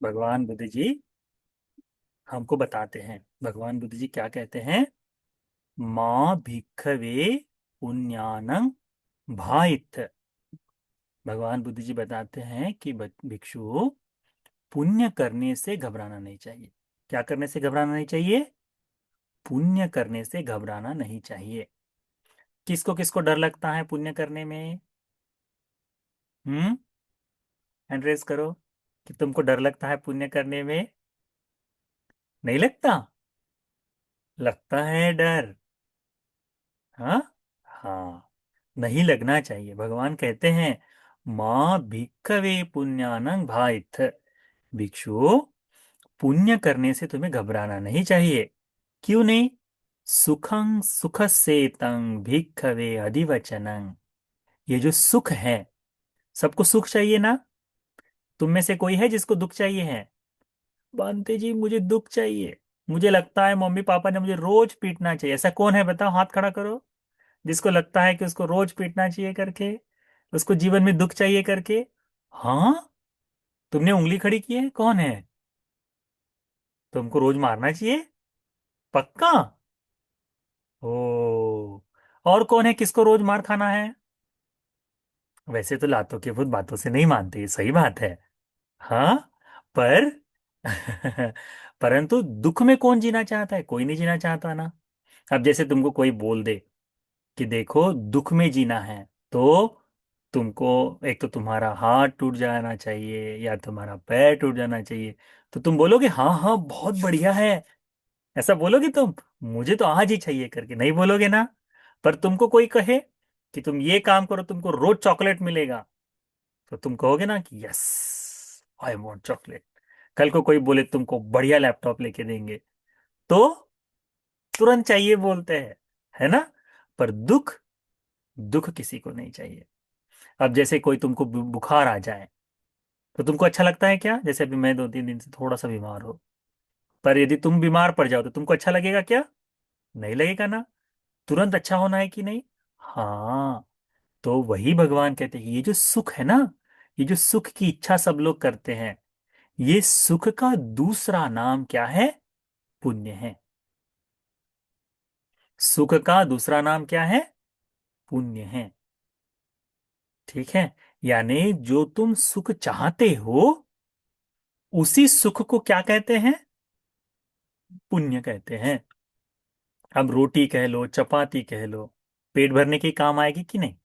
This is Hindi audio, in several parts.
भगवान बुद्ध जी हमको बताते हैं। भगवान बुद्ध जी क्या कहते हैं? माँ भिक्खवे पुण्यानं भाइत्थ। भगवान बुद्ध जी बताते हैं कि भिक्षु, पुण्य करने से घबराना नहीं चाहिए। क्या करने से घबराना नहीं चाहिए? पुण्य करने से घबराना नहीं चाहिए। किसको किसको डर लगता है पुण्य करने में? हम्म। हैंड रेज करो कि तुमको डर लगता है पुण्य करने में। नहीं लगता? लगता है डर। हाँ। हाँ, नहीं लगना चाहिए। भगवान कहते हैं माँ भिक्खवे पुण्यानं भाइत्थ। भिक्षु, पुण्य करने से तुम्हें घबराना नहीं चाहिए। क्यों नहीं? सुखं सुखसेतं भिक्खवे अधिवचनं। ये जो सुख है, सबको सुख चाहिए ना? तुम में से कोई है जिसको दुख चाहिए है? बांते जी, मुझे दुख चाहिए। मुझे लगता है मम्मी पापा ने मुझे रोज पीटना चाहिए। ऐसा कौन है बताओ, हाथ खड़ा करो, जिसको लगता है कि उसको रोज पीटना चाहिए करके, उसको जीवन में दुख चाहिए करके। हाँ, तुमने उंगली खड़ी की है, कौन है? तुमको रोज मारना चाहिए? पक्का? ओ। और कौन है किसको रोज मार खाना है? वैसे तो लातों के भूत बातों से नहीं मानते, ये सही बात है। हाँ, पर परंतु दुख में कौन जीना चाहता है? कोई नहीं जीना चाहता ना। अब जैसे तुमको कोई बोल दे कि देखो दुख में जीना है, तो तुमको एक तो तुम्हारा हाथ टूट जाना चाहिए या तुम्हारा पैर टूट जाना चाहिए, तो तुम बोलोगे हाँ हाँ बहुत बढ़िया है। ऐसा बोलोगे तुम? मुझे तो आज ही चाहिए करके नहीं बोलोगे ना। पर तुमको कोई कहे कि तुम ये काम करो, तुमको रोज चॉकलेट मिलेगा, तो तुम कहोगे ना कि यस, आई वांट चॉकलेट। कल को कोई बोले तुमको बढ़िया लैपटॉप लेके देंगे, तो तुरंत चाहिए बोलते हैं, है ना? पर दुख, दुख किसी को नहीं चाहिए। अब जैसे कोई तुमको बुखार आ जाए, तो तुमको अच्छा लगता है क्या? जैसे अभी मैं 2-3 दिन से थोड़ा सा बीमार हो, पर यदि तुम बीमार पड़ जाओ तो तुमको अच्छा लगेगा क्या? नहीं लगेगा ना। तुरंत अच्छा होना है कि नहीं? हाँ। तो वही भगवान कहते हैं, ये जो सुख है ना, ये जो सुख की इच्छा सब लोग करते हैं, ये सुख का दूसरा नाम क्या है? पुण्य है। सुख का दूसरा नाम क्या है? पुण्य है। ठीक है। यानी जो तुम सुख चाहते हो, उसी सुख को क्या कहते हैं? पुण्य कहते हैं। अब रोटी कह लो, चपाती कह लो, पेट भरने के काम आएगी कि नहीं?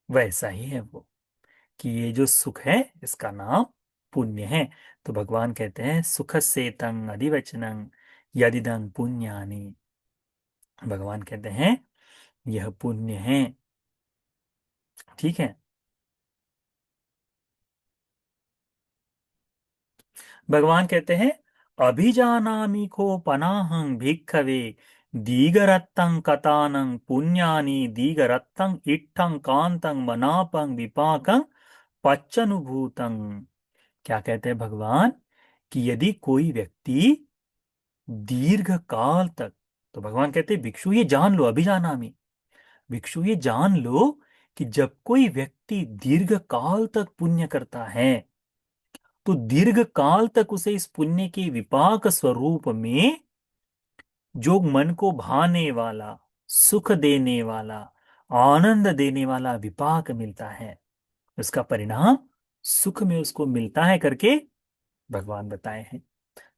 वैसा ही है वो, कि ये जो सुख है, इसका नाम पुण्य है। तो भगवान कहते हैं सुख से तंग अधिवचनं यदिदं पुण्यानि। भगवान कहते हैं यह पुण्य है। ठीक है। भगवान कहते हैं अभिजानामि को पनाहं भिक्खवे दीगरत्तं कतानं पुण्यानि दीगरत्तं इत्थं कांतं मनापं विपाकं पच्चनुभूतं। क्या कहते हैं भगवान? कि यदि कोई व्यक्ति दीर्घ काल तक, तो भगवान कहते हैं भिक्षु ये जान लो, अभिजानामि, भिक्षु ये जान लो कि जब कोई व्यक्ति दीर्घ काल तक पुण्य करता है, तो दीर्घ काल तक उसे इस पुण्य के विपाक स्वरूप में जो मन को भाने वाला, सुख देने वाला, आनंद देने वाला विपाक मिलता है, उसका परिणाम सुख में उसको मिलता है करके भगवान बताए हैं।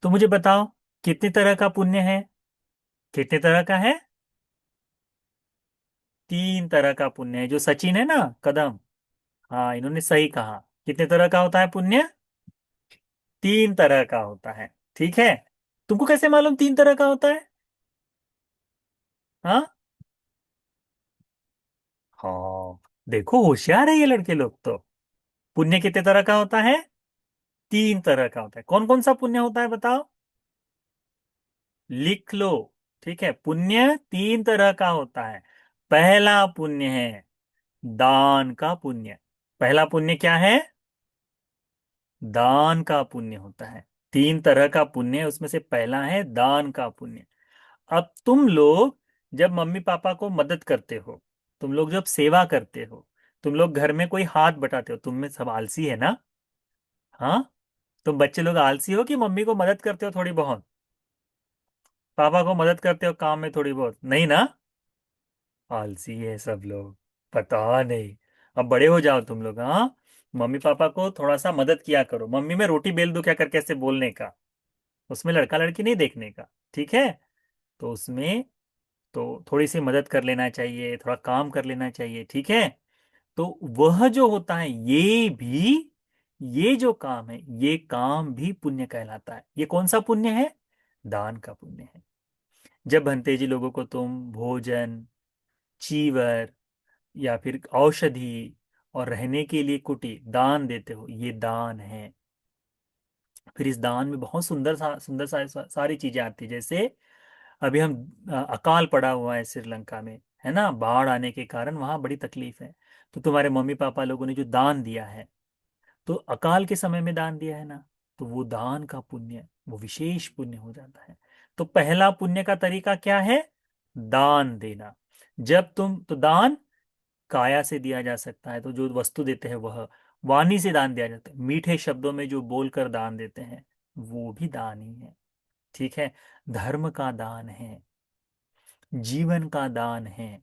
तो मुझे बताओ, कितने तरह का पुण्य है? कितने तरह का है? 3 तरह का पुण्य है। जो सचिन है ना, कदम, हाँ, इन्होंने सही कहा। कितने तरह का होता है पुण्य? 3 तरह का होता है। ठीक है। तुमको कैसे मालूम 3 तरह का होता है? हाँ। हाँ, देखो होशियार है ये लड़के लोग तो। पुण्य कितने तरह का होता है? 3 तरह का होता है। कौन कौन सा पुण्य होता है बताओ? लिख लो। ठीक है, पुण्य 3 तरह का होता है। पहला पुण्य है दान का पुण्य। पहला पुण्य क्या है? दान का पुण्य होता है। 3 तरह का पुण्य है, उसमें से पहला है दान का पुण्य। अब तुम लोग जब मम्मी पापा को मदद करते हो, तुम लोग जब सेवा करते हो, तुम लोग घर में कोई हाथ बटाते हो, तुम में सब आलसी है ना? हाँ। तुम बच्चे लोग आलसी हो कि मम्मी को मदद करते हो थोड़ी बहुत? पापा को मदद करते हो काम में थोड़ी बहुत? नहीं ना? आलसी है सब लोग, पता नहीं। अब बड़े हो जाओ तुम लोग, हाँ। मम्मी पापा को थोड़ा सा मदद किया करो, मम्मी मैं रोटी बेल दूं क्या करके ऐसे बोलने का। उसमें लड़का लड़की नहीं देखने का, ठीक है? तो उसमें तो थोड़ी सी मदद कर लेना चाहिए, थोड़ा काम कर लेना चाहिए, ठीक है? तो वह जो होता है ये भी, ये जो काम है ये काम भी पुण्य कहलाता है। ये कौन सा पुण्य है? दान का पुण्य है। जब भंते जी लोगों को तुम भोजन, चीवर या फिर औषधि और रहने के लिए कुटी दान देते हो, ये दान है। फिर इस दान में बहुत सारी चीजें आती है। जैसे अभी हम अकाल पड़ा हुआ है श्रीलंका में, है ना, बाढ़ आने के कारण वहां बड़ी तकलीफ है। तो तुम्हारे मम्मी पापा लोगों ने जो दान दिया है, तो अकाल के समय में दान दिया है ना, तो वो दान का पुण्य वो विशेष पुण्य हो जाता है। तो पहला पुण्य का तरीका क्या है? दान देना। जब तुम तो दान काया से दिया जा सकता है, तो जो वस्तु देते हैं वह, वाणी से दान दिया जाता है, मीठे शब्दों में जो बोलकर दान देते हैं वो भी दान ही है, ठीक है? धर्म का दान है, जीवन का दान है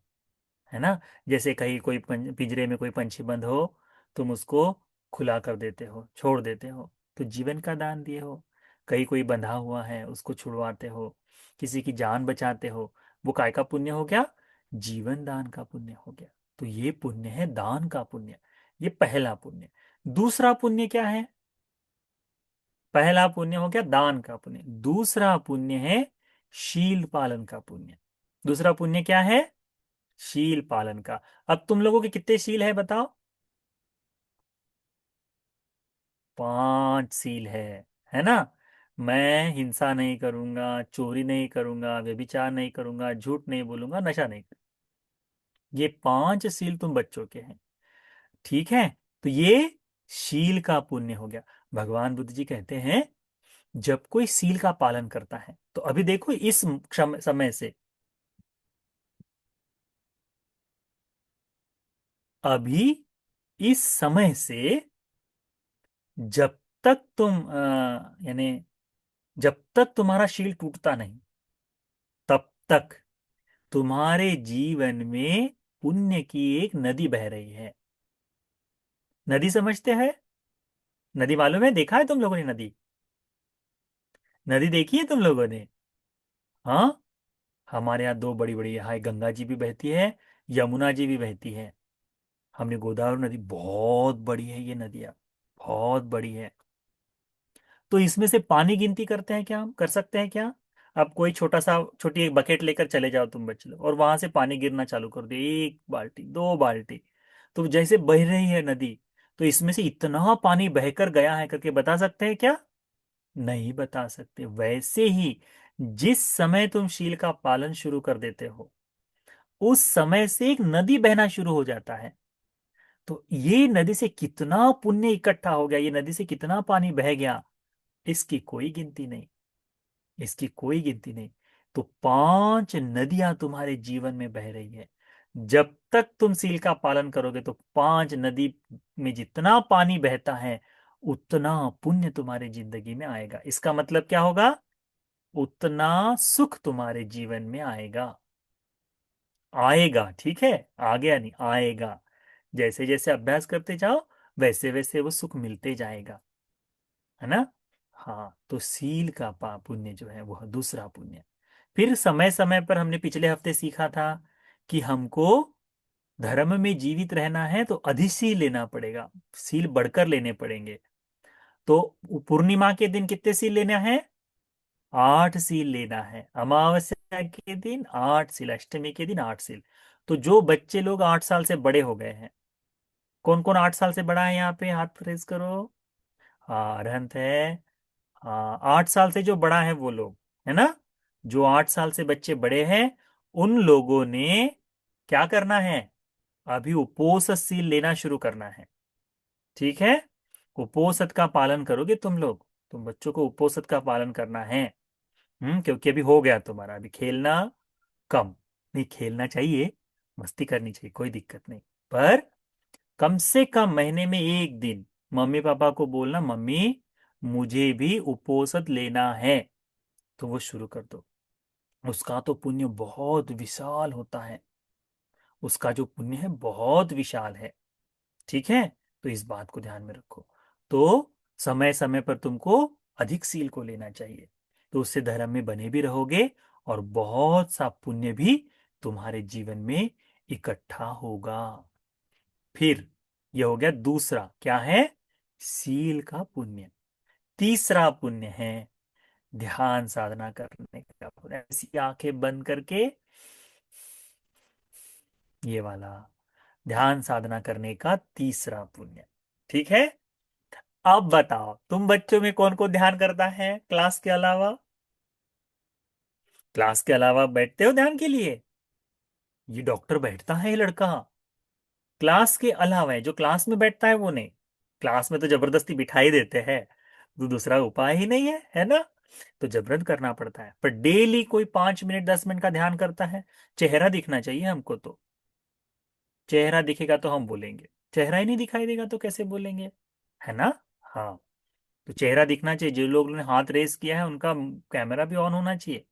ना? जैसे कहीं कोई पिंजरे में कोई पंछी बंद हो, तुम उसको खुला कर देते हो, छोड़ देते हो, तो जीवन का दान दिए हो। कहीं कोई बंधा हुआ है उसको छुड़वाते हो, किसी की जान बचाते हो, वो काय का पुण्य हो गया? जीवन दान का पुण्य हो गया। तो ये पुण्य है दान का पुण्य। ये पहला पुण्य। दूसरा पुण्य क्या है? पहला पुण्य हो गया दान का पुण्य, दूसरा पुण्य है शील पालन का पुण्य। दूसरा पुण्य क्या है? शील पालन का। अब तुम लोगों के कितने शील है बताओ? 5 शील है ना? मैं हिंसा नहीं करूंगा, चोरी नहीं करूंगा, व्यभिचार नहीं करूंगा, झूठ नहीं बोलूंगा, नशा नहीं करूंगा। ये 5 शील तुम बच्चों के हैं, ठीक है? तो ये शील का पुण्य हो गया। भगवान बुद्ध जी कहते हैं जब कोई शील का पालन करता है, तो अभी देखो इस समय से, अभी इस समय से जब तक तुम यानी जब तक तुम्हारा शील टूटता नहीं, तब तक तुम्हारे जीवन में पुण्य की एक नदी बह रही है। नदी समझते हैं? नदी मालूम है? देखा है तुम लोगों ने नदी? नदी देखी है तुम लोगों ने? हाँ। हमारे यहाँ दो बड़ी बड़ी है, गंगा जी भी बहती है, यमुना जी भी बहती है। हमने गोदावरी नदी, बहुत बड़ी है ये नदियाँ, बहुत बड़ी है। तो इसमें से पानी गिनती करते हैं क्या? हम कर सकते हैं क्या? अब कोई छोटी एक बकेट लेकर चले जाओ तुम बच्चे लोग, और वहां से पानी गिरना चालू कर दो, 1 बाल्टी 2 बाल्टी। तो जैसे बह रही है नदी, तो इसमें से इतना पानी बहकर गया है करके बता सकते हैं क्या? नहीं बता सकते। वैसे ही जिस समय तुम शील का पालन शुरू कर देते हो, उस समय से एक नदी बहना शुरू हो जाता है। तो ये नदी से कितना पुण्य इकट्ठा हो गया, ये नदी से कितना पानी बह गया, इसकी कोई गिनती नहीं, इसकी कोई गिनती नहीं। तो 5 नदियां तुम्हारे जीवन में बह रही है। जब तक तुम सील का पालन करोगे, तो 5 नदी में जितना पानी बहता है उतना पुण्य तुम्हारे जिंदगी में आएगा। इसका मतलब क्या होगा? उतना सुख तुम्हारे जीवन में आएगा। आएगा, ठीक है? आ गया नहीं, आएगा। जैसे जैसे अभ्यास करते जाओ, वैसे वैसे वो सुख मिलते जाएगा, है ना? हाँ, तो सील का पुण्य जो है वह दूसरा पुण्य। फिर समय समय पर हमने पिछले हफ्ते सीखा था कि हमको धर्म में जीवित रहना है तो अधिशील लेना पड़ेगा, सील बढ़कर लेने पड़ेंगे। तो पूर्णिमा के दिन कितने सील लेना है? 8 सील लेना है। अमावस्या के दिन 8 सील, अष्टमी के दिन 8 सील। तो जो बच्चे लोग 8 साल से बड़े हो गए हैं, कौन कौन 8 साल से बड़ा है यहाँ पे? हाथ रेज करो। हाँ, अरहंत है। हाँ, 8 साल से जो बड़ा है वो लोग, है ना? जो 8 साल से बच्चे बड़े हैं, उन लोगों ने क्या करना है? अभी उपोषण लेना शुरू करना है, ठीक है? उपोषण का पालन करोगे तुम लोग, तुम बच्चों को उपोषण का पालन करना है। क्योंकि अभी हो गया तुम्हारा, अभी खेलना कम। नहीं, खेलना चाहिए, मस्ती करनी चाहिए, कोई दिक्कत नहीं। पर कम से कम महीने में एक दिन मम्मी पापा को बोलना, मम्मी मुझे भी उपोषित लेना है, तो वो शुरू कर दो। उसका तो पुण्य बहुत विशाल होता है, उसका जो पुण्य है बहुत विशाल है। ठीक है, तो इस बात को ध्यान में रखो। तो समय समय पर तुमको अधिक सील को लेना चाहिए, तो उससे धर्म में बने भी रहोगे और बहुत सा पुण्य भी तुम्हारे जीवन में इकट्ठा होगा। फिर यह हो गया दूसरा, क्या है? सील का पुण्य। तीसरा पुण्य है ध्यान साधना करने का पुण्य। ऐसी आंखें बंद करके, ये वाला ध्यान साधना करने का तीसरा पुण्य। ठीक है, अब बताओ तुम बच्चों में कौन कौन ध्यान करता है क्लास के अलावा? क्लास के अलावा बैठते हो ध्यान के लिए? ये डॉक्टर बैठता है, ये लड़का क्लास के अलावा है। जो क्लास में बैठता है वो नहीं, क्लास में तो जबरदस्ती बिठाई देते हैं, तो दूसरा उपाय ही नहीं है ना? तो जबरन करना पड़ता है, पर डेली कोई 5 मिनट 10 मिनट का ध्यान करता है। चेहरा दिखना चाहिए हमको तो, चेहरा दिखेगा तो हम बोलेंगे, चेहरा ही नहीं दिखाई देगा तो कैसे बोलेंगे, है ना? हाँ, तो चेहरा दिखना चाहिए। जो लोग ने हाथ रेस किया है उनका कैमरा भी ऑन होना चाहिए।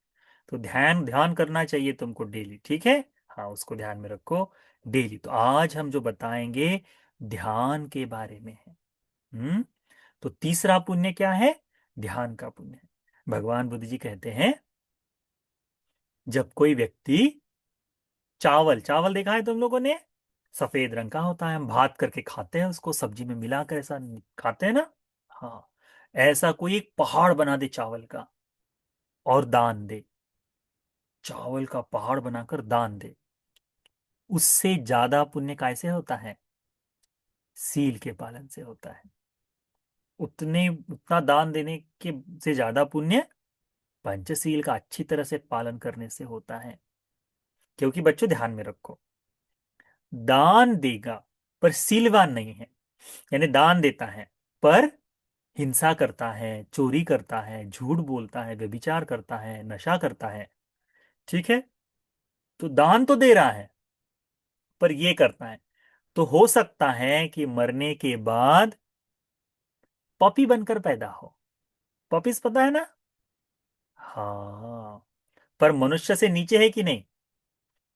तो ध्यान ध्यान करना चाहिए तुमको डेली, ठीक है? हाँ, उसको ध्यान में रखो डेली। तो आज हम जो बताएंगे ध्यान के बारे में है। तो तीसरा पुण्य क्या है? ध्यान का पुण्य है। भगवान बुद्ध जी कहते हैं, जब कोई व्यक्ति चावल, चावल देखा है तुम लोगों ने? सफेद रंग का होता है, हम भात करके खाते हैं उसको, सब्जी में मिलाकर ऐसा खाते हैं ना? हाँ, ऐसा कोई एक पहाड़ बना दे चावल का और दान दे, चावल का पहाड़ बनाकर दान दे, उससे ज्यादा पुण्य कैसे होता है? सील के पालन से होता है। उतना दान देने के से ज्यादा पुण्य पंचशील का अच्छी तरह से पालन करने से होता है। क्योंकि बच्चों ध्यान में रखो, दान देगा पर सीलवान नहीं है, यानी दान देता है पर हिंसा करता है, चोरी करता है, झूठ बोलता है, व्यभिचार करता है, नशा करता है, ठीक है? तो दान तो दे रहा है पर ये करता है, तो हो सकता है कि मरने के बाद पपी बनकर पैदा हो। पपीज पता है ना? हाँ, पर मनुष्य से नीचे है कि नहीं?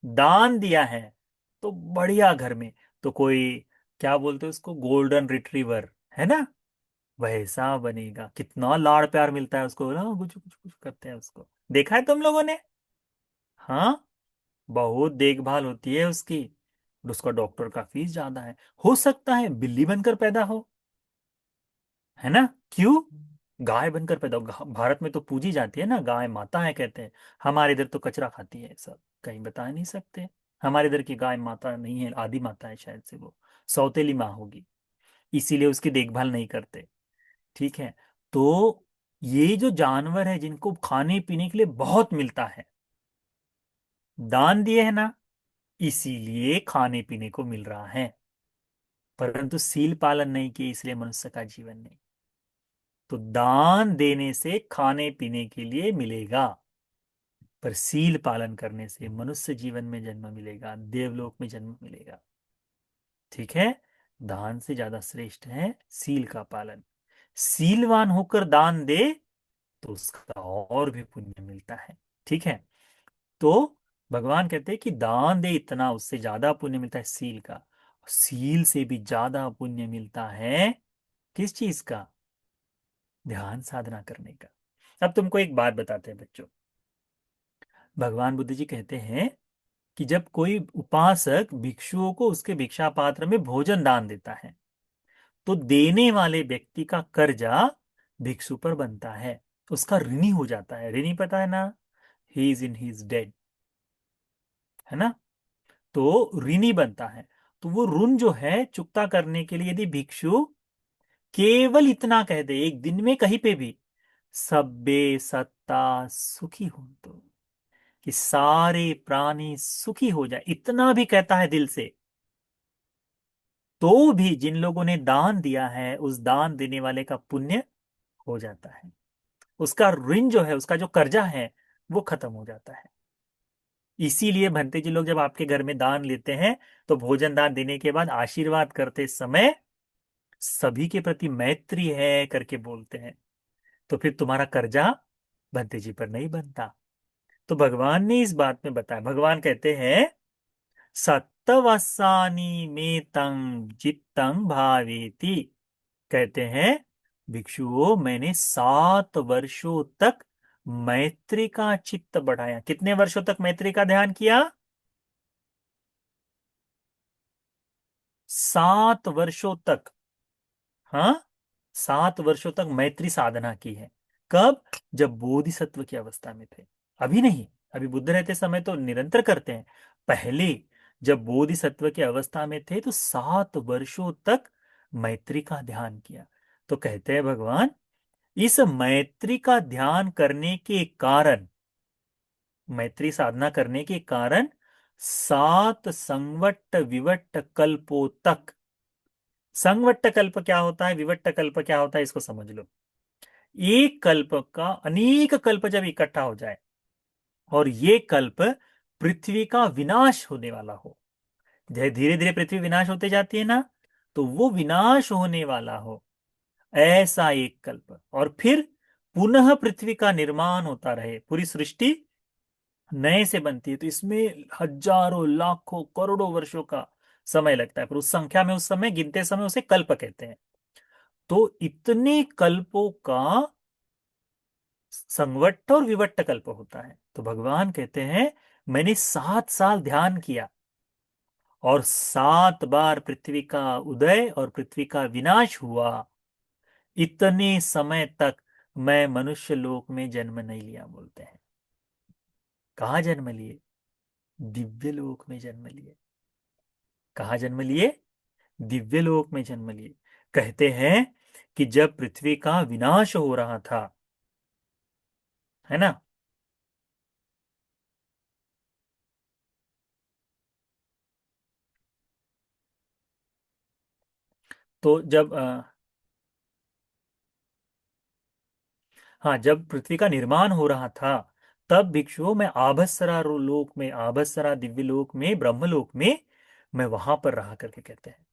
दान दिया है तो बढ़िया घर में, तो कोई क्या बोलते हैं उसको, गोल्डन रिट्रीवर, है ना? वैसा बनेगा, कितना लाड़ प्यार मिलता है उसको ना, कुछ कुछ कुछ करते हैं उसको, देखा है तुम लोगों ने? हाँ, बहुत देखभाल होती है उसकी, और उसका डॉक्टर का फीस ज्यादा है। हो सकता है बिल्ली बनकर पैदा हो, है ना? क्यों? गाय बनकर पैदा हो, भारत में तो पूजी जाती है ना, गाय माता है कहते हैं। हमारे इधर तो कचरा खाती है सब, कहीं बता नहीं सकते। हमारे इधर की गाय माता नहीं है, आदि माता है शायद से वो, सौतेली माँ होगी, इसीलिए उसकी देखभाल नहीं करते। ठीक है, तो ये जो जानवर है जिनको खाने पीने के लिए बहुत मिलता है, दान दिए है ना, इसीलिए खाने पीने को मिल रहा है, परंतु सील पालन नहीं किए इसलिए मनुष्य का जीवन नहीं। तो दान देने से खाने पीने के लिए मिलेगा, पर सील पालन करने से मनुष्य जीवन में जन्म मिलेगा, देवलोक में जन्म मिलेगा। ठीक है, दान से ज्यादा श्रेष्ठ है सील का पालन। सीलवान होकर दान दे तो उसका और भी पुण्य मिलता है। ठीक है, तो भगवान कहते हैं कि दान दे इतना, उससे ज्यादा पुण्य मिलता है सील का। सील से भी ज्यादा पुण्य मिलता है किस चीज का? ध्यान साधना करने का। अब तुमको एक बात बताते हैं बच्चों, भगवान बुद्ध जी कहते हैं कि जब कोई उपासक भिक्षुओं को उसके भिक्षा पात्र में भोजन दान देता है, तो देने वाले व्यक्ति का कर्जा भिक्षु पर बनता है, उसका ऋणी हो जाता है। ऋणी पता है ना? He is in his dead, है ना? तो ऋणी बनता है। तो वो ऋण जो है चुकता करने के लिए यदि भिक्षु केवल इतना कह दे एक दिन में कहीं पे भी, सब्बे सत्ता सुखी हो, तो कि सारे प्राणी सुखी हो जाए, इतना भी कहता है दिल से, तो भी जिन लोगों ने दान दिया है उस दान देने वाले का पुण्य हो जाता है, उसका ऋण जो है, उसका जो कर्जा है वो खत्म हो जाता है। इसीलिए भंते जी लोग जब आपके घर में दान लेते हैं तो भोजन दान देने के बाद आशीर्वाद करते समय सभी के प्रति मैत्री है करके बोलते हैं। तो फिर तुम्हारा कर्जा बंते जी पर नहीं बनता। तो भगवान ने इस बात में बताया, भगवान कहते हैं सत्तवसानी में तंग चित्तंग भावेति। कहते हैं भिक्षुओं, मैंने 7 वर्षों तक मैत्री का चित्त बढ़ाया। कितने वर्षों तक मैत्री का ध्यान किया? 7 वर्षों तक। हाँ, 7 वर्षों तक मैत्री साधना की है। कब? जब बोधिसत्व की अवस्था में थे। अभी नहीं, अभी बुद्ध रहते समय तो निरंतर करते हैं। पहले जब बोधिसत्व की अवस्था में थे तो 7 वर्षों तक मैत्री का ध्यान किया। तो कहते हैं भगवान, इस मैत्री का ध्यान करने के कारण, मैत्री साधना करने के कारण 7 संवट विवट कल्पों तक। संवट्ट कल्प क्या होता है, विवट्ट कल्प क्या होता है, इसको समझ लो। एक कल्प का अनेक कल्प जब इकट्ठा हो जाए और ये कल्प पृथ्वी का विनाश होने वाला हो, धीरे धीरे पृथ्वी विनाश होते जाती है ना, तो वो विनाश होने वाला हो, ऐसा एक कल्प, और फिर पुनः पृथ्वी का निर्माण होता रहे, पूरी सृष्टि नए से बनती है, तो इसमें हजारों लाखों करोड़ों वर्षों का समय लगता है, पर उस संख्या में, उस समय गिनते समय उसे कल्प कहते हैं। तो इतने कल्पों का संवट्ट और विवट्ट कल्प होता है। तो भगवान कहते हैं मैंने 7 साल ध्यान किया और 7 बार पृथ्वी का उदय और पृथ्वी का विनाश हुआ। इतने समय तक मैं मनुष्य लोक में जन्म नहीं लिया, बोलते हैं। कहाँ जन्म लिए? दिव्य लोक में जन्म लिए। कहाँ जन्म लिए? दिव्य लोक में जन्म लिए। कहते हैं कि जब पृथ्वी का विनाश हो रहा था, है ना, तो जब हाँ, जब पृथ्वी का निर्माण हो रहा था, तब भिक्षुओं में आभस्सरा लोक में, आभस्सरा दिव्य लोक में, ब्रह्मलोक में मैं वहां पर रहा करके, कहते हैं।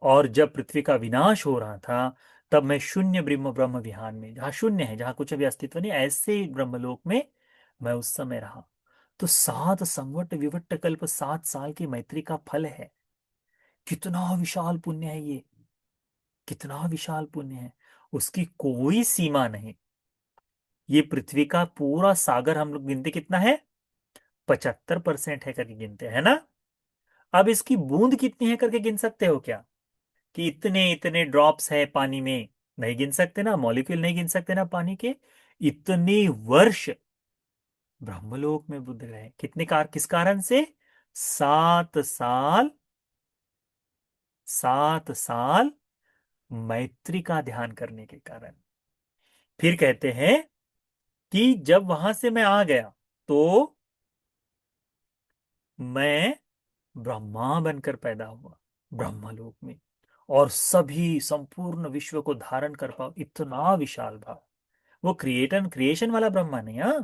और जब पृथ्वी का विनाश हो रहा था, तब मैं शून्य ब्रह्म ब्रह्म विहान में, जहां शून्य है, जहां कुछ भी अस्तित्व नहीं, ऐसे ब्रह्मलोक में मैं उस समय रहा। तो 7 संवट विवट कल्प, 7 साल की मैत्री का फल है। कितना विशाल पुण्य है ये, कितना विशाल पुण्य है, उसकी कोई सीमा नहीं। ये पृथ्वी का पूरा सागर हम लोग गिनते कितना है? 75% है करके गिनते हैं ना। अब इसकी बूंद कितनी है करके गिन सकते हो क्या? कि इतने इतने ड्रॉप्स है पानी में, नहीं गिन सकते ना, मॉलिक्यूल नहीं गिन सकते ना पानी के। इतने वर्ष ब्रह्मलोक में बुद्ध रहे, कितने किस कारण से? 7 साल, 7 साल मैत्री का ध्यान करने के कारण। फिर कहते हैं कि जब वहां से मैं आ गया तो मैं ब्रह्मा बनकर पैदा हुआ ब्रह्मलोक में, और सभी संपूर्ण विश्व को धारण कर पाओ, इतना विशाल भाव। वो क्रिएशन वाला ब्रह्मा नहीं, हाँ,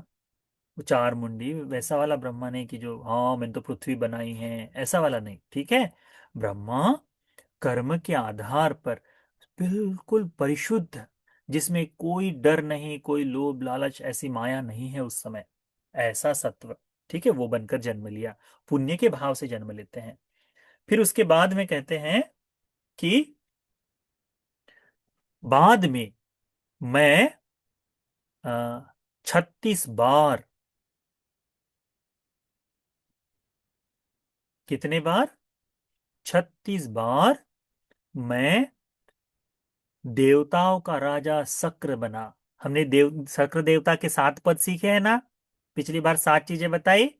वो 4 मुंडी वैसा वाला ब्रह्मा नहीं कि जो हाँ मैंने तो पृथ्वी बनाई है, ऐसा वाला नहीं, ठीक है। ब्रह्मा कर्म के आधार पर बिल्कुल परिशुद्ध, जिसमें कोई डर नहीं, कोई लोभ लालच, ऐसी माया नहीं है उस समय, ऐसा सत्व, ठीक है, वो बनकर जन्म लिया। पुण्य के भाव से जन्म लेते हैं। फिर उसके बाद में कहते हैं कि बाद में मैं 36 बार, कितने बार? 36 बार मैं देवताओं का राजा शक्र बना। हमने शक्र देवता के 7 पद सीखे हैं ना, पिछली बार 7 चीजें बताई।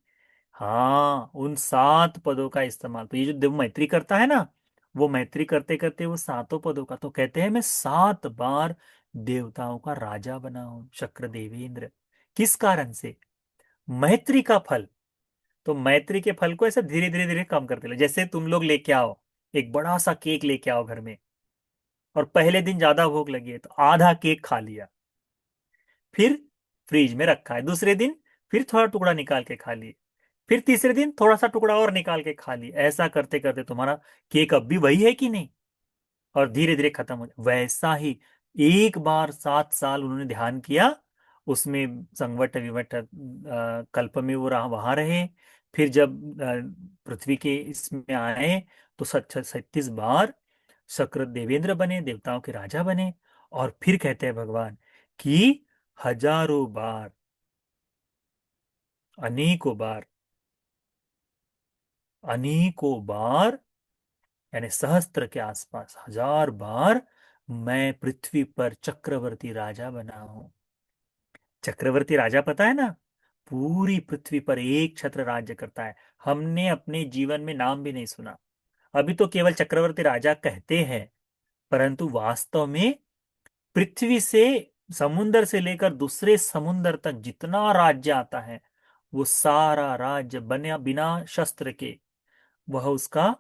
हाँ, उन 7 पदों का इस्तेमाल, तो ये जो देव मैत्री करता है ना, वो मैत्री करते करते वो 7 पदों का, तो कहते हैं मैं 7 बार देवताओं का राजा बना हूं, शक्र देवेंद्र। किस कारण से? मैत्री का फल। तो मैत्री के फल को ऐसे धीरे धीरे धीरे कम करते लो। जैसे तुम लोग लेके आओ, एक बड़ा सा केक लेके आओ घर में, और पहले दिन ज्यादा भूख लगी है तो आधा केक खा लिया, फिर फ्रिज में रखा है, दूसरे दिन फिर थोड़ा टुकड़ा निकाल के खा लिए, फिर तीसरे दिन थोड़ा सा टुकड़ा और निकाल के खा लिए, ऐसा करते करते तुम्हारा केक अब भी वही है कि नहीं, और धीरे धीरे खत्म हो जाए। वैसा ही एक बार 7 साल उन्होंने ध्यान किया, उसमें संवट विवट कल्प में वो रहा, वहां रहे। फिर जब पृथ्वी के इसमें आए तो 37 बार शक्र देवेंद्र बने, देवताओं के राजा बने। और फिर कहते हैं भगवान कि हजारों बार, अनेकों बार, अनेकों बार, यानी सहस्त्र के आसपास 1000 बार मैं पृथ्वी पर चक्रवर्ती राजा बना हूं। चक्रवर्ती राजा पता है ना, पूरी पृथ्वी पर एक छत्र राज्य करता है। हमने अपने जीवन में नाम भी नहीं सुना, अभी तो केवल चक्रवर्ती राजा कहते हैं, परंतु वास्तव में पृथ्वी से, समुंदर से लेकर दूसरे समुंदर तक जितना राज्य आता है, वो सारा राज्य बने बिना शस्त्र के वह उसका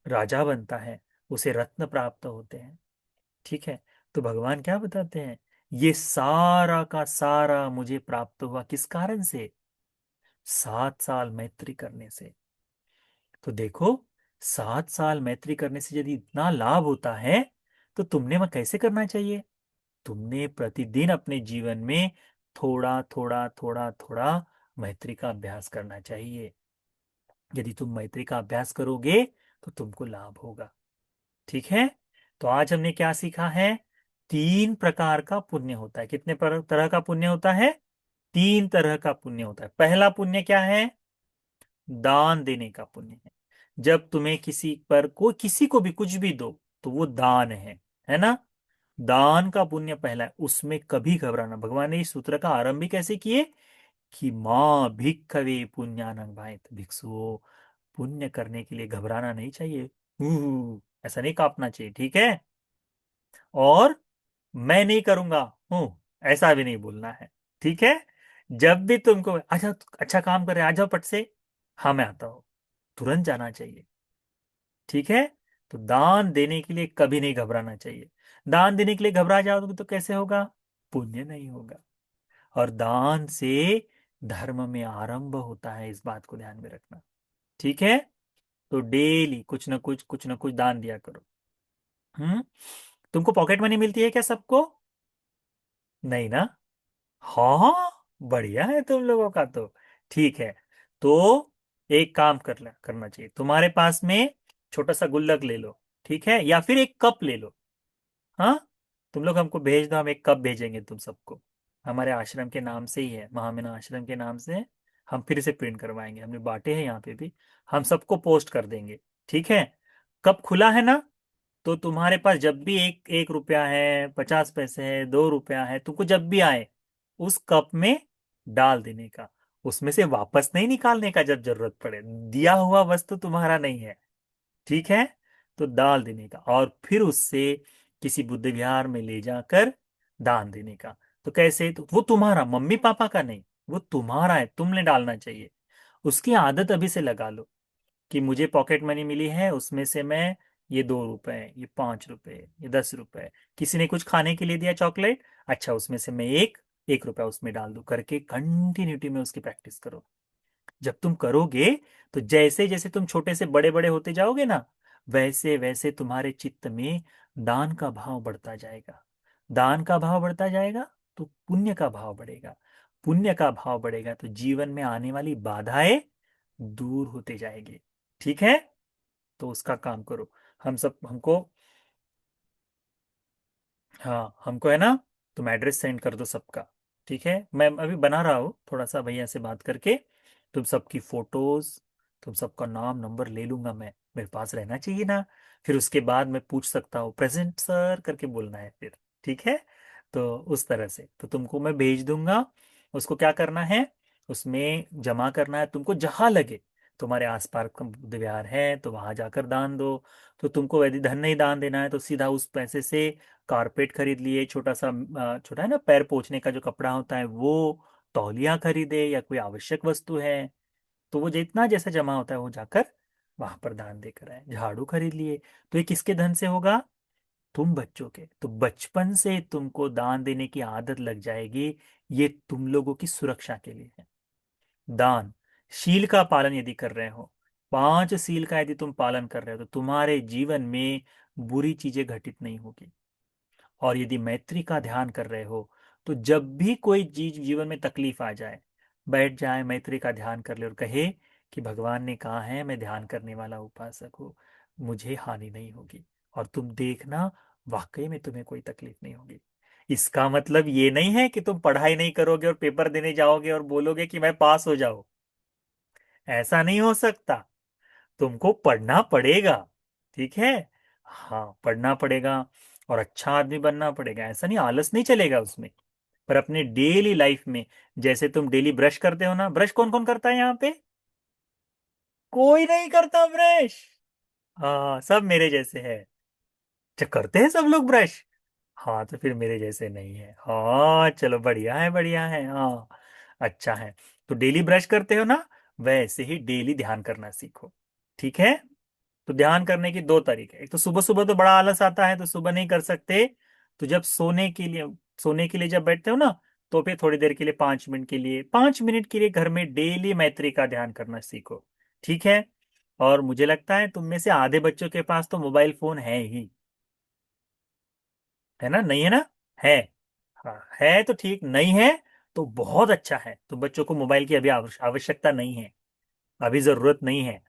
राजा बनता है, उसे रत्न प्राप्त होते हैं। ठीक है। तो भगवान क्या बताते हैं, ये सारा का सारा मुझे प्राप्त हुआ किस कारण से, 7 साल मैत्री करने से। तो देखो, 7 साल मैत्री करने से यदि इतना लाभ होता है, तो तुमने मैं कैसे करना चाहिए, तुमने प्रतिदिन अपने जीवन में थोड़ा थोड़ा थोड़ा थोड़ा मैत्री का अभ्यास करना चाहिए। यदि तुम मैत्री का अभ्यास करोगे तो तुमको लाभ होगा। ठीक है। तो आज हमने क्या सीखा है, 3 प्रकार का पुण्य होता है। कितने तरह का पुण्य होता है, 3 तरह का पुण्य होता है। पहला पुण्य क्या है, दान देने का पुण्य है। जब तुम्हें किसी पर, कोई किसी को भी कुछ भी दो तो वो दान है ना। दान का पुण्य पहला है, उसमें कभी घबराना। भगवान ने इस सूत्र का आरंभ भी कैसे किए कि माँ भिक्खवे पुण्यानंग भाई, भिक्षुओं, पुण्य करने के लिए घबराना नहीं चाहिए, ऐसा नहीं कांपना चाहिए। ठीक है। और मैं नहीं करूंगा हूं, ऐसा भी नहीं बोलना है। ठीक है। जब भी तुमको अच्छा, अच्छा काम कर रहे हैं, आ जाओ पट से, हाँ मैं आता हूं, तुरंत जाना चाहिए। ठीक है। तो दान देने के लिए कभी नहीं घबराना चाहिए। दान देने के लिए घबरा जाओगे तो कैसे होगा, पुण्य नहीं होगा। और दान से धर्म में आरंभ होता है, इस बात को ध्यान में रखना। ठीक है। तो डेली कुछ ना कुछ दान दिया करो। तुमको पॉकेट मनी मिलती है क्या सबको, नहीं ना। हाँ, बढ़िया है तुम लोगों का तो। ठीक है। तो एक काम करना चाहिए, तुम्हारे पास में छोटा सा गुल्लक ले लो, ठीक है, या फिर एक कप ले लो। हाँ, तुम लोग हमको भेज दो, हम एक कप भेजेंगे तुम सबको। हमारे आश्रम के नाम से ही है, महामना आश्रम के नाम से। हम फिर से प्रिंट करवाएंगे, हमने बांटे हैं यहाँ पे भी, हम सबको पोस्ट कर देंगे। ठीक है। कप खुला है ना, तो तुम्हारे पास जब भी एक 1 रुपया है, 50 पैसे है, 2 रुपया है, तुमको जब भी आए उस कप में डाल देने का। उसमें से वापस नहीं निकालने का जब जरूरत पड़े, दिया हुआ वस्तु तुम्हारा नहीं है। ठीक है। तो डाल देने का, और फिर उससे किसी बुद्ध विहार में ले जाकर दान देने का। तो कैसे, तो वो तुम्हारा, मम्मी पापा का नहीं, वो तुम्हारा है, तुमने डालना चाहिए। उसकी आदत अभी से लगा लो कि मुझे पॉकेट मनी मिली है, उसमें से मैं ये 2 रुपए, ये 5 रुपए, ये 10 रुपए, किसी ने कुछ खाने के लिए दिया चॉकलेट, अच्छा उसमें से मैं एक 1 रुपया उसमें डाल दूं, करके कंटिन्यूटी में उसकी प्रैक्टिस करो। जब तुम करोगे तो जैसे जैसे तुम छोटे से बड़े बड़े होते जाओगे ना, वैसे वैसे तुम्हारे चित्त में दान का भाव बढ़ता जाएगा। दान का भाव बढ़ता जाएगा तो पुण्य का भाव बढ़ेगा। पुण्य का भाव बढ़ेगा तो जीवन में आने वाली बाधाएं दूर होते जाएंगे। ठीक है। तो उसका काम करो। हम सब, हमको, हाँ हमको है ना, तुम एड्रेस सेंड कर दो सबका। ठीक है, मैं अभी बना रहा हूँ, थोड़ा सा भैया से बात करके तुम सबकी फोटोज, तुम सबका नाम नंबर ले लूंगा मैं, मेरे पास रहना चाहिए ना। फिर उसके बाद मैं पूछ सकता हूँ, प्रेजेंट सर करके बोलना है फिर। ठीक है। तो उस तरह से तो तुमको मैं भेज दूंगा। उसको क्या करना है, उसमें जमा करना है तुमको, जहां लगे तुम्हारे आसपास का बुद्ध विहार है तो वहां जाकर दान दो। तो तुमको यदि धन नहीं दान देना है तो सीधा उस पैसे से कारपेट खरीद लिए, छोटा सा छोटा है ना पैर पोंछने का जो कपड़ा होता है वो, तौलिया खरीदे, या कोई आवश्यक वस्तु है तो वो जितना जैसा जमा होता है वो जाकर वहां पर दान देकर आए। झाड़ू खरीद लिए, तो ये किसके धन से होगा, तुम बच्चों के। तो बचपन से तुमको दान देने की आदत लग जाएगी, ये तुम लोगों की सुरक्षा के लिए है। दान, शील का पालन यदि कर रहे हो, 5 शील का यदि तुम पालन कर रहे हो, तो तुम्हारे जीवन में बुरी चीजें घटित नहीं होगी। और यदि मैत्री का ध्यान कर रहे हो तो जब भी कोई चीज जीवन में तकलीफ आ जाए, बैठ जाए, मैत्री का ध्यान कर ले और कहे कि भगवान ने कहा है मैं ध्यान करने वाला उपासक हूँ, मुझे हानि नहीं होगी, और तुम देखना वाकई में तुम्हें कोई तकलीफ नहीं होगी। इसका मतलब ये नहीं है कि तुम पढ़ाई नहीं करोगे और पेपर देने जाओगे और बोलोगे कि मैं पास हो जाओ। ऐसा नहीं हो सकता। तुमको पढ़ना पड़ेगा, ठीक है। हाँ, पढ़ना पड़ेगा और अच्छा आदमी बनना पड़ेगा, ऐसा नहीं, आलस नहीं चलेगा उसमें। पर अपने डेली लाइफ में, जैसे तुम डेली ब्रश करते हो ना, ब्रश कौन कौन करता है यहाँ पे? कोई नहीं करता ब्रश। हाँ, सब मेरे जैसे है। अच्छा, करते हैं सब लोग ब्रश? हाँ, तो फिर मेरे जैसे नहीं है। हाँ चलो, बढ़िया है, बढ़िया है, हाँ, अच्छा है। तो डेली ब्रश करते हो ना, वैसे ही डेली ध्यान करना सीखो, ठीक है। तो ध्यान करने की दो तरीके, एक तो सुबह सुबह तो बड़ा आलस आता है तो सुबह नहीं कर सकते, तो जब सोने के लिए जब बैठते हो ना, तो फिर थोड़ी देर के लिए 5 मिनट के लिए, 5 मिनट के लिए घर में डेली मैत्री का ध्यान करना सीखो, ठीक है। और मुझे लगता है तुम में से आधे बच्चों के पास तो मोबाइल फोन है ही, है ना? नहीं है ना? है। हाँ है तो ठीक, नहीं है तो बहुत अच्छा है, तो बच्चों को मोबाइल की अभी आवश्यकता नहीं है, अभी जरूरत नहीं है।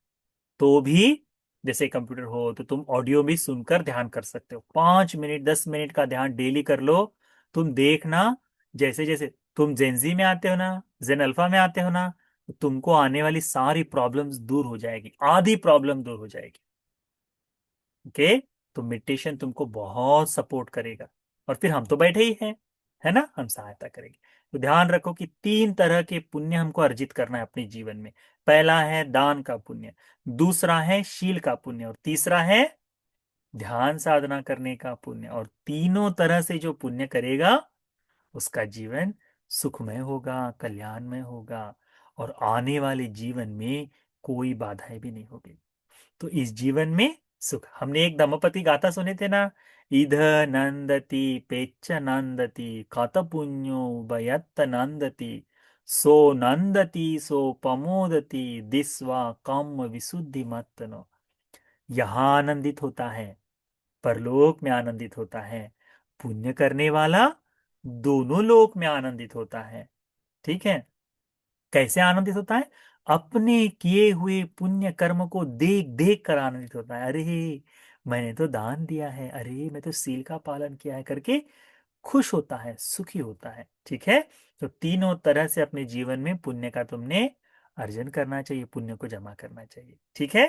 तो भी जैसे कंप्यूटर हो तो तुम ऑडियो भी सुनकर ध्यान कर सकते हो, 5 मिनट 10 मिनट का ध्यान डेली कर लो। तुम देखना, जैसे जैसे तुम जेनजी में आते हो ना, जेन अल्फा में आते हो ना, तो तुमको आने वाली सारी प्रॉब्लम्स दूर हो जाएगी, आधी प्रॉब्लम दूर हो जाएगी, ओके। तो मेडिटेशन तुमको बहुत सपोर्ट करेगा, और फिर हम तो बैठे ही हैं, है ना, हम सहायता करेंगे। तो ध्यान रखो कि 3 तरह के पुण्य हमको अर्जित करना है अपने जीवन में। पहला है दान का पुण्य, दूसरा है शील का पुण्य, और तीसरा है ध्यान साधना करने का पुण्य। और तीनों तरह से जो पुण्य करेगा उसका जीवन सुखमय होगा, कल्याणमय होगा, और आने वाले जीवन में कोई बाधाएं भी नहीं होगी। तो इस जीवन में सुख, हमने एक दमपति गाथा सुने थे ना, इध नंदति पेच्च नंदति कत पुण्यो भयत्त नंदति, सो नंदति सो पमोदति दिस्वा कम विशुद्धि मत्तनो। यहाँ आनंदित होता है, परलोक में आनंदित होता है, पुण्य करने वाला दोनों लोक में आनंदित होता है, ठीक है। कैसे आनंदित होता है? अपने किए हुए पुण्य कर्म को देख देख कर आनंदित होता है, अरे मैंने तो दान दिया है, अरे मैं तो सील का पालन किया है करके खुश होता है, सुखी होता है, ठीक है। तो तीनों तरह से अपने जीवन में पुण्य का तुमने अर्जन करना चाहिए, पुण्य को जमा करना चाहिए, ठीक है।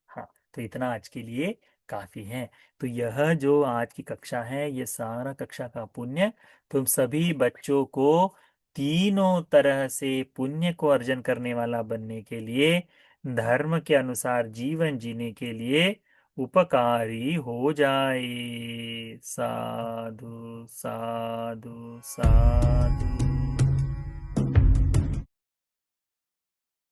हाँ, तो इतना आज के लिए काफी है। तो यह जो आज की कक्षा है, ये सारा कक्षा का पुण्य तुम सभी बच्चों को तीनों तरह से पुण्य को अर्जन करने वाला बनने के लिए, धर्म के अनुसार जीवन जीने के लिए उपकारी हो जाए। साधु साधु साधु।